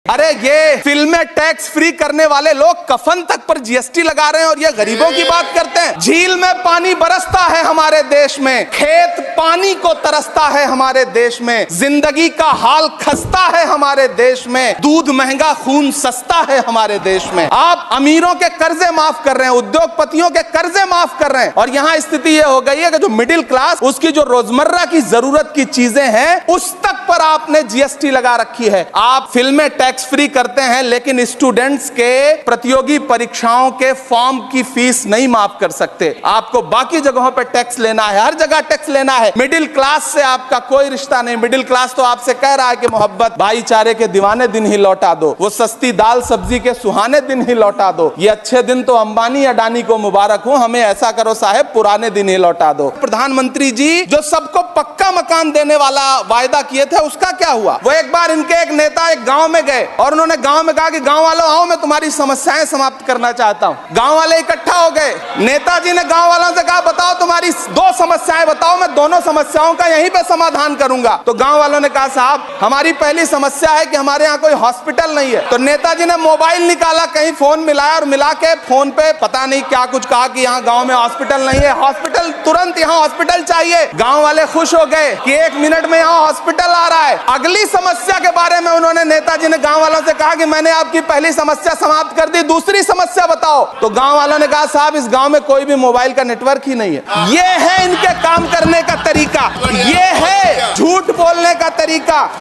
अरे ये फिल्में टैक्स फ्री करने वाले लोग कफन तक पर जीएसटी लगा रहे हैं और ये गरीबों की बात करते हैं। झील में पानी बरसता है हमारे देश में, खेत पानी को तरसता है हमारे देश में, जिंदगी का हाल खस्ता है हमारे देश में, दूध महंगा खून सस्ता है हमारे देश में। आप अमीरों के कर्जे माफ कर रहे हैं, उद्योगपतियों के कर्जे माफ कर रहे हैं और यहाँ स्थिति ये हो गई है कि जो मिडिल क्लास, उसकी जो रोजमर्रा की जरूरत की चीजें हैं उस तक पर आपने जीएसटी लगा रखी है। आप फिल्में टैक्स फ्री करते हैं लेकिन स्टूडेंट्स के प्रतियोगी परीक्षाओं के फॉर्म की फीस नहीं माफ कर सकते। आपको बाकी जगहों पर टैक्स लेना है, हर जगह टैक्स लेना है। मिडिल क्लास से आपका कोई रिश्ता नहीं। मिडिल क्लास तो आपसे कह रहा है कि मोहब्बत भाईचारे के दीवाने दिन ही लौटा दो, वो सस्ती दाल सब्जी के सुहाने दिन ही लौटा दो। ये अच्छे दिन तो अंबानी अडानी को मुबारक हो, हमें ऐसा करो साहब पुराने दिन ही लौटा दो। प्रधानमंत्री जी जो सबको पक्का मकान देने वाला वायदा किए थे उसका क्या हुआ? वो एक बार इनके एक नेता एक गांव में गए और उन्होंने गांव में कहा कि गांव वालों आओ, मैं तुम्हारी समस्याएं समाप्त करना चाहता हूं। गांव वाले इकट्ठा हो गए। नेताजी ने गांव वालों से कहा बताओ तुम्हारी दो समस्याएं बताओ, मैं दोनों समस्याओं का यहीं पे समाधान करूंगा। तो गांव वालों ने कहा साहब हमारी पहली समस्या है कि हमारे यहाँ कोई हॉस्पिटल नहीं है। तो नेताजी ने मोबाइल निकाला, कहीं फोन मिलाया और मिला के फोन पे पता नहीं क्या कुछ कहा कि यहाँ गाँव में हॉस्पिटल नहीं है, हॉस्पिटल तुरंत यहाँ हॉस्पिटल चाहिए। गाँव वाले खुश हो गए कि 1 मिनट में यहाँ हॉस्पिटल आ रहा है। अगली समस्या के बारे में उन्होंने नेताजी ने गांव वालों से कहा कि मैंने आपकी पहली समस्या समाप्त कर दी, दूसरी समस्या बताओ। तो गांव वालों ने कहा साहब इस गांव में कोई भी मोबाइल का नेटवर्क ही नहीं है। ये है इनके काम करने का तरीका, ये है झूठ बोलने का तरीका।